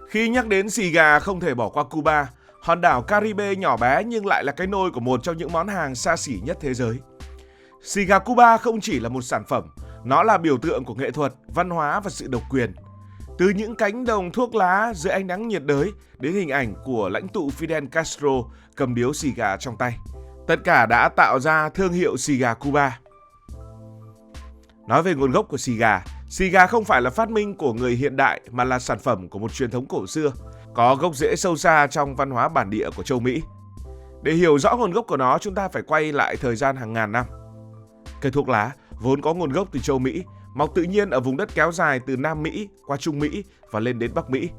Khi nhắc đến xì gà không thể bỏ qua Cuba, hòn đảo Caribe nhỏ bé nhưng lại là cái nôi của một trong những món hàng xa xỉ nhất thế giới. Xì gà Cuba không chỉ là một sản phẩm, nó là biểu tượng của nghệ thuật, văn hóa và sự độc quyền. Từ những cánh đồng thuốc lá dưới ánh nắng nhiệt đới đến hình ảnh của lãnh tụ Fidel Castro cầm điếu xì gà trong tay. Tất cả đã tạo ra thương hiệu xì gà Cuba. Nói về nguồn gốc của xì gà không phải là phát minh của người hiện đại mà là sản phẩm của một truyền thống cổ xưa, có gốc rễ sâu xa trong văn hóa bản địa của châu Mỹ. Để hiểu rõ nguồn gốc của nó, chúng ta phải quay lại thời gian hàng ngàn năm. Cây thuốc lá vốn có nguồn gốc từ châu Mỹ, mọc tự nhiên ở vùng đất kéo dài từ Nam Mỹ qua Trung Mỹ và lên đến Bắc Mỹ.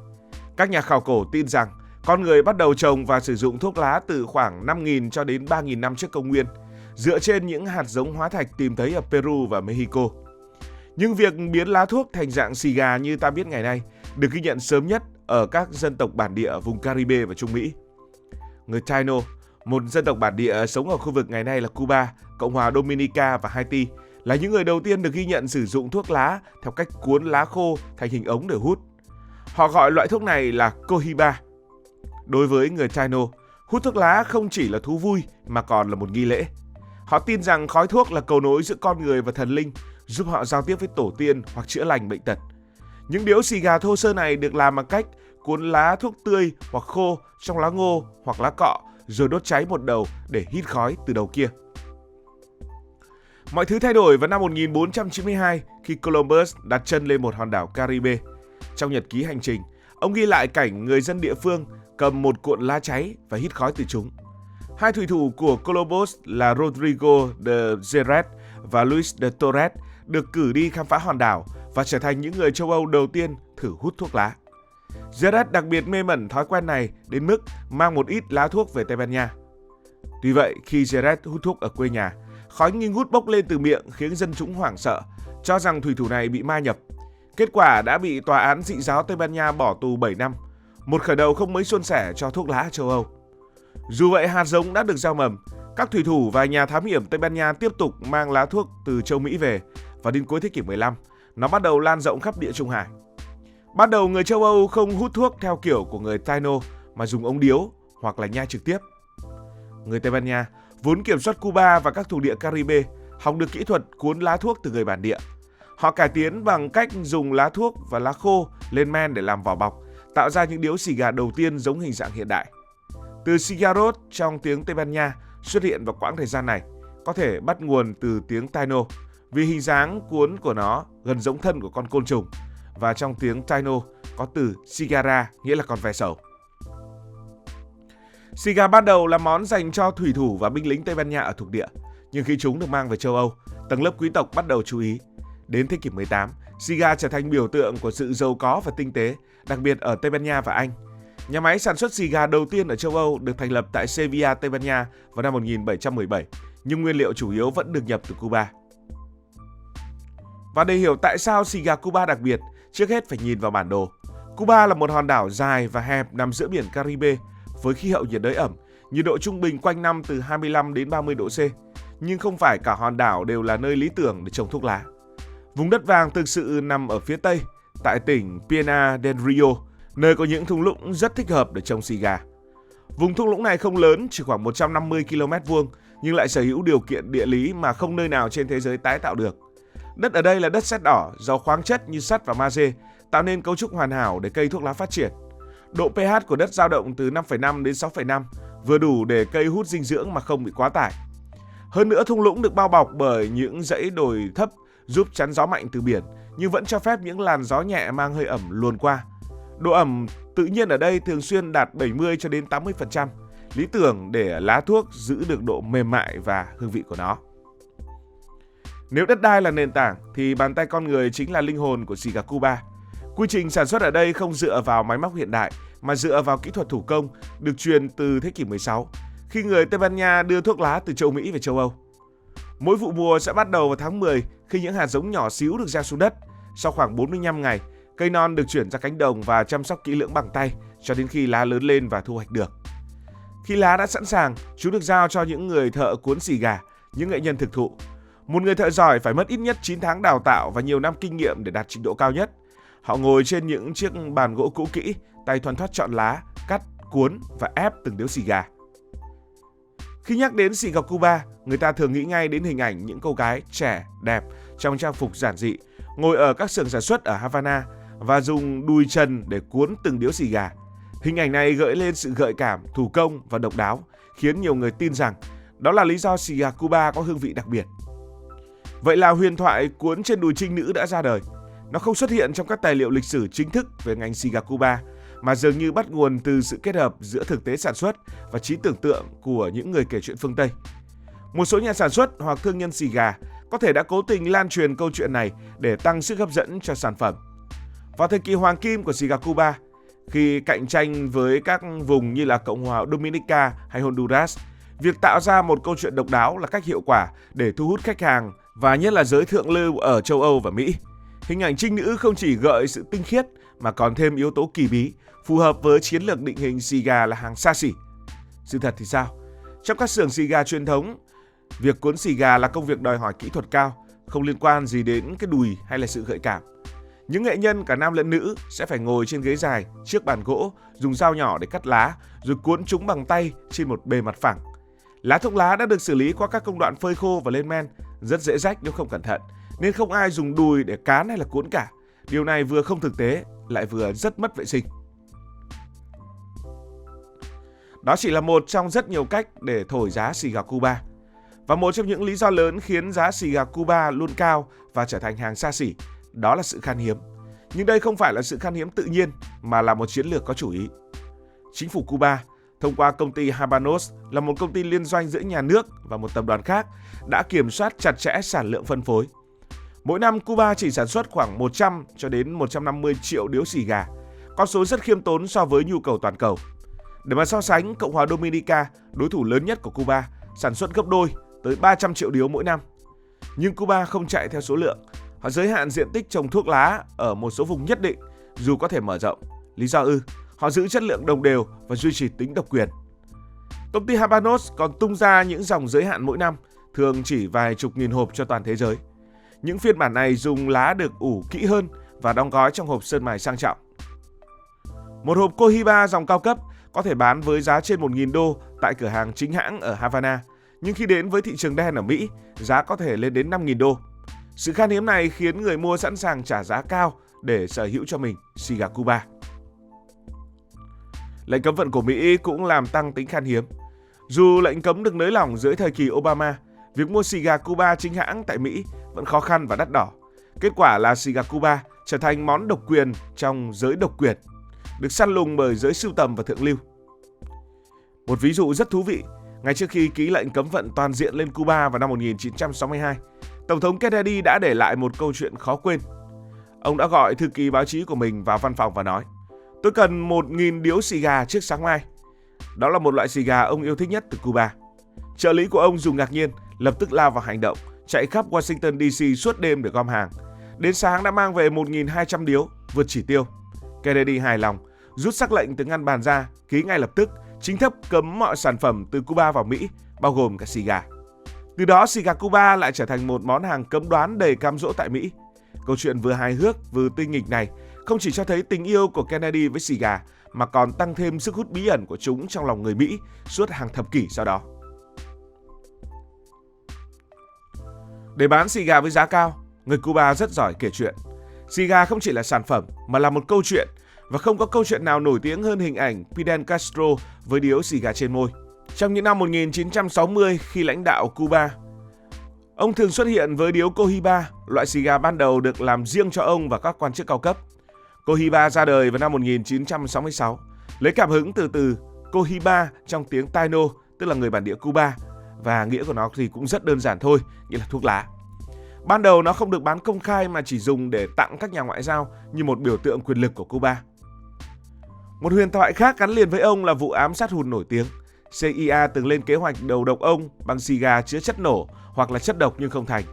Các nhà khảo cổ tin rằng con người bắt đầu trồng và sử dụng thuốc lá từ khoảng 5.000 cho đến 3.000 năm trước công nguyên, dựa trên những hạt giống hóa thạch tìm thấy ở Peru và Mexico. Nhưng việc biến lá thuốc thành dạng xì gà như ta biết ngày nay được ghi nhận sớm nhất ở các dân tộc bản địa ở vùng Caribe và Trung Mỹ. Người Taino, một dân tộc bản địa sống ở khu vực ngày nay là Cuba, Cộng hòa Dominica và Haiti, là những người đầu tiên được ghi nhận sử dụng thuốc lá theo cách cuốn lá khô thành hình ống để hút. Họ gọi loại thuốc này là cohiba. Đối với người Taino, hút thuốc lá không chỉ là thú vui mà còn là một nghi lễ. Họ tin rằng khói thuốc là cầu nối giữa con người và thần linh, giúp họ giao tiếp với tổ tiên hoặc chữa lành bệnh tật. Những điếu xì gà thô sơ này được làm bằng cách cuốn lá thuốc tươi hoặc khô trong lá ngô hoặc lá cọ rồi đốt cháy một đầu để hít khói từ đầu kia. Mọi thứ thay đổi vào năm 1492 khi Columbus đặt chân lên một hòn đảo Caribe. Trong nhật ký hành trình, ông ghi lại cảnh người dân địa phương cầm một cuộn lá cháy và hít khói từ chúng. Hai thủy thủ của Columbus là Rodrigo de Jerez và Luis de Torres được cử đi khám phá hòn đảo và trở thành những người châu Âu đầu tiên thử hút thuốc lá. Jerez đặc biệt mê mẩn thói quen này đến mức mang một ít lá thuốc về Tây Ban Nha. Tuy vậy, khi Jerez hút thuốc ở quê nhà, khói nghi ngút bốc lên từ miệng khiến dân chúng hoảng sợ, cho rằng thủy thủ này bị ma nhập. Kết quả đã bị tòa án dị giáo Tây Ban Nha bỏ tù 7 năm, một khởi đầu không mấy suôn sẻ cho thuốc lá châu Âu. Dù vậy, hạt giống đã được gieo mầm, các thủy thủ và nhà thám hiểm Tây Ban Nha tiếp tục mang lá thuốc từ châu Mỹ về và đến cuối thế kỷ 15, nó bắt đầu lan rộng khắp Địa Trung Hải. Ban đầu người châu Âu không hút thuốc theo kiểu của người Taino mà dùng ống điếu hoặc là nhai trực tiếp. Người Tây Ban Nha vốn kiểm soát Cuba và các thuộc địa Caribe học được kỹ thuật cuốn lá thuốc từ người bản địa. Họ cải tiến bằng cách dùng lá thuốc và lá khô lên men để làm vỏ bọc, tạo ra những điếu xì gà đầu tiên giống hình dạng hiện đại. Từ cigarros trong tiếng Tây Ban Nha xuất hiện vào quãng thời gian này, có thể bắt nguồn từ tiếng Taino vì hình dáng cuốn của nó gần giống thân của con côn trùng, và trong tiếng Taino có từ cigara nghĩa là con ve sầu. Xì gà ban đầu là món dành cho thủy thủ và binh lính Tây Ban Nha ở thuộc địa, nhưng khi chúng được mang về châu Âu, tầng lớp quý tộc bắt đầu chú ý. Đến thế kỷ 18, xì gà trở thành biểu tượng của sự giàu có và tinh tế, đặc biệt ở Tây Ban Nha và Anh. Nhà máy sản xuất xì gà đầu tiên ở châu Âu được thành lập tại Sevilla, Tây Ban Nha vào năm 1717, nhưng nguyên liệu chủ yếu vẫn được nhập từ Cuba. Và để hiểu tại sao xì gà Cuba đặc biệt, trước hết phải nhìn vào bản đồ. Cuba là một hòn đảo dài và hẹp nằm giữa biển Caribe với khí hậu nhiệt đới ẩm, nhiệt độ trung bình quanh năm từ 25 đến 30 độ C. Nhưng không phải cả hòn đảo đều là nơi lý tưởng để trồng thuốc lá. Vùng đất vàng thực sự nằm ở phía tây, tại tỉnh Piana del Rio, nơi có những thung lũng rất thích hợp để trồng xì gà. Vùng thung lũng này không lớn, chỉ khoảng 150 km2, nhưng lại sở hữu điều kiện địa lý mà không nơi nào trên thế giới tái tạo được. Đất ở đây là đất sét đỏ, giàu khoáng chất như sắt và magie, tạo nên cấu trúc hoàn hảo để cây thuốc lá phát triển. Độ pH của đất dao động từ 5,5 đến 6,5, vừa đủ để cây hút dinh dưỡng mà không bị quá tải. Hơn nữa, thung lũng được bao bọc bởi những dãy đồi thấp giúp chắn gió mạnh từ biển, nhưng vẫn cho phép những làn gió nhẹ mang hơi ẩm luồn qua. Độ ẩm tự nhiên ở đây thường xuyên đạt 70 cho đến 80%, lý tưởng để lá thuốc giữ được độ mềm mại và hương vị của nó. Nếu đất đai là nền tảng thì bàn tay con người chính là linh hồn của xì gà Cuba. Quy trình sản xuất ở đây không dựa vào máy móc hiện đại mà dựa vào kỹ thuật thủ công được truyền từ thế kỷ 16, khi người Tây Ban Nha đưa thuốc lá từ châu Mỹ về châu Âu. Mỗi vụ mùa sẽ bắt đầu vào tháng 10 khi những hạt giống nhỏ xíu được gieo xuống đất. Sau khoảng 45 ngày, cây non được chuyển ra cánh đồng và chăm sóc kỹ lưỡng bằng tay cho đến khi lá lớn lên và thu hoạch được. Khi lá đã sẵn sàng, chúng được giao cho những người thợ cuốn xì gà, những nghệ nhân thực thụ. Một người thợ giỏi phải mất ít nhất 9 tháng đào tạo và nhiều năm kinh nghiệm để đạt trình độ cao nhất. Họ ngồi trên những chiếc bàn gỗ cũ kỹ, tay thoăn thoắt chọn lá, cắt, cuốn và ép từng điếu xì gà. Khi nhắc đến xì gà Cuba, người ta thường nghĩ ngay đến hình ảnh những cô gái trẻ, đẹp trong trang phục giản dị, ngồi ở các xưởng sản xuất ở Havana và dùng đùi trần để cuốn từng điếu xì gà. Hình ảnh này gợi lên sự gợi cảm, thủ công và độc đáo, khiến nhiều người tin rằng đó là lý do xì gà Cuba có hương vị đặc biệt. Vậy là huyền thoại cuốn trên đùi trinh nữ đã ra đời. Nó không xuất hiện trong các tài liệu lịch sử chính thức về ngành xì gà Cuba, mà dường như bắt nguồn từ sự kết hợp giữa thực tế sản xuất và trí tưởng tượng của những người kể chuyện phương Tây. Một số nhà sản xuất hoặc thương nhân xì gà có thể đã cố tình lan truyền câu chuyện này để tăng sức hấp dẫn cho sản phẩm. Vào thời kỳ hoàng kim của xì gà Cuba, khi cạnh tranh với các vùng như là Cộng hòa Dominica hay Honduras, việc tạo ra một câu chuyện độc đáo là cách hiệu quả để thu hút khách hàng và nhất là giới thượng lưu ở châu Âu và Mỹ. Hình ảnh trinh nữ không chỉ gợi sự tinh khiết mà còn thêm yếu tố kỳ bí, phù hợp với chiến lược định hình xì gà là hàng xa xỉ. Sự thật thì sao? Trong các xưởng xì gà truyền thống, việc cuốn xì gà là công việc đòi hỏi kỹ thuật cao, không liên quan gì đến cái đùi hay là sự gợi cảm. Những nghệ nhân cả nam lẫn nữ sẽ phải ngồi trên ghế dài, trước bàn gỗ, dùng dao nhỏ để cắt lá, rồi cuốn chúng bằng tay trên một bề mặt phẳng. Lá thuốc lá đã được xử lý qua các công đoạn phơi khô và lên men, rất dễ rách nếu không cẩn thận, nên không ai dùng đùi để cán hay là cuốn cả. Điều này vừa không thực tế, lại vừa rất mất vệ sinh. Đó chỉ là một trong rất nhiều cách để thổi giá xì gà Cuba. Và một trong những lý do lớn khiến giá xì gà Cuba luôn cao và trở thành hàng xa xỉ, đó là sự khan hiếm. Nhưng đây không phải là sự khan hiếm tự nhiên, mà là một chiến lược có chủ ý. Chính phủ Cuba, thông qua công ty Habanos là một công ty liên doanh giữa nhà nước và một tập đoàn khác, đã kiểm soát chặt chẽ sản lượng phân phối. Mỗi năm Cuba chỉ sản xuất khoảng 100 cho đến 150 triệu điếu xì gà, con số rất khiêm tốn so với nhu cầu toàn cầu. Để mà so sánh, Cộng hòa Dominica, đối thủ lớn nhất của Cuba, sản xuất gấp đôi, tới 300 triệu điếu mỗi năm. Nhưng Cuba không chạy theo số lượng, họ giới hạn diện tích trồng thuốc lá ở một số vùng nhất định, dù có thể mở rộng. Lý do họ giữ chất lượng đồng đều và duy trì tính độc quyền. Công ty Habanos còn tung ra những dòng giới hạn mỗi năm, thường chỉ vài chục nghìn hộp cho toàn thế giới. Những phiên bản này dùng lá được ủ kỹ hơn và đóng gói trong hộp sơn mài sang trọng. Một hộp Cohiba dòng cao cấp có thể bán với giá trên 1.000 đô tại cửa hàng chính hãng ở Havana, nhưng khi đến với thị trường đen ở Mỹ, giá có thể lên đến 5.000 đô. Sự khan hiếm này khiến người mua sẵn sàng trả giá cao để sở hữu cho mình xì gà Cuba. Lệnh cấm vận của Mỹ cũng làm tăng tính khan hiếm. Dù lệnh cấm được nới lỏng dưới thời kỳ Obama, việc mua xì gà Cuba chính hãng tại Mỹ vẫn khó khăn và đắt đỏ. Kết quả là xì gà Cuba trở thành món độc quyền trong giới độc quyền, được săn lùng bởi giới sưu tầm và thượng lưu. Một ví dụ rất thú vị, ngay trước khi ký lệnh cấm vận toàn diện lên Cuba vào năm 1962, Tổng thống Kennedy đã để lại một câu chuyện khó quên. Ông đã gọi thư ký báo chí của mình vào văn phòng và nói: "Tôi cần 1.000 điếu xì gà trước sáng mai." Đó là một loại xì gà ông yêu thích nhất từ Cuba. Trợ lý của ông dù ngạc nhiên, lập tức lao vào hành động, chạy khắp Washington DC suốt đêm để gom hàng. Đến sáng đã mang về 1.200 điếu, vượt chỉ tiêu. Kennedy hài lòng, rút sắc lệnh từ ngăn bàn ra, ký ngay lập tức, chính thức cấm mọi sản phẩm từ Cuba vào Mỹ, bao gồm cả xì gà. Từ đó, xì gà Cuba lại trở thành một món hàng cấm đoán đầy cám dỗ tại Mỹ. Câu chuyện vừa hài hước vừa tinh nghịch này không chỉ cho thấy tình yêu của Kennedy với xì gà, mà còn tăng thêm sức hút bí ẩn của chúng trong lòng người Mỹ suốt hàng thập kỷ sau đó. Để bán xì gà với giá cao, người Cuba rất giỏi kể chuyện. Xì gà không chỉ là sản phẩm mà là một câu chuyện, và không có câu chuyện nào nổi tiếng hơn hình ảnh Fidel Castro với điếu xì gà trên môi. Trong những năm 1960 khi lãnh đạo Cuba, ông thường xuất hiện với điếu Cohiba, loại xì gà ban đầu được làm riêng cho ông và các quan chức cao cấp. Cohiba ra đời vào năm 1966, lấy cảm hứng từ từ Cohiba trong tiếng Taino, tức là người bản địa Cuba, và nghĩa của nó thì cũng rất đơn giản thôi, nghĩa là thuốc lá. Ban đầu nó không được bán công khai mà chỉ dùng để tặng các nhà ngoại giao như một biểu tượng quyền lực của Cuba. Một huyền thoại khác gắn liền với ông là vụ ám sát hùn nổi tiếng. CIA từng lên kế hoạch đầu độc ông bằng xì gà chứa chất nổ hoặc là chất độc nhưng không thành.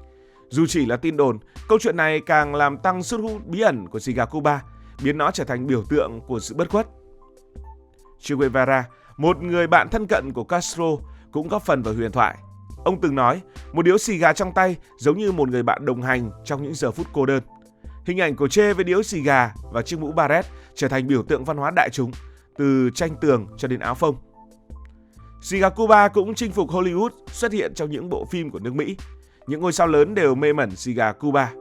Dù chỉ là tin đồn, câu chuyện này càng làm tăng sức hút bí ẩn của xì gà Cuba, biến nó trở thành biểu tượng của sự bất khuất. Che Guevara, một người bạn thân cận của Castro, cũng góp phần vào huyền thoại. Ông từng nói, một điếu xì gà trong tay giống như một người bạn đồng hành trong những giờ phút cô đơn. Hình ảnh của Che với điếu xì gà và chiếc mũ barret trở thành biểu tượng văn hóa đại chúng, từ tranh tường cho đến áo phông. Xì gà Cuba cũng chinh phục Hollywood, xuất hiện trong những bộ phim của nước Mỹ. Những ngôi sao lớn đều mê mẩn xì gà Cuba.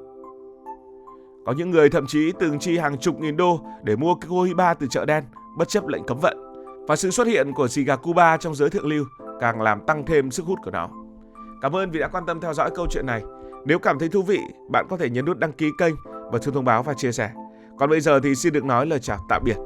Có những người thậm chí từng chi hàng chục nghìn đô để mua Cohiba từ chợ đen, bất chấp lệnh cấm vận. Và sự xuất hiện của xì gà Cuba trong giới thượng lưu càng làm tăng thêm sức hút của nó. Cảm ơn vì đã quan tâm theo dõi câu chuyện này. Nếu cảm thấy thú vị, bạn có thể nhấn nút đăng ký kênh và chuông thông báo và chia sẻ. Còn bây giờ thì xin được nói lời chào tạm biệt.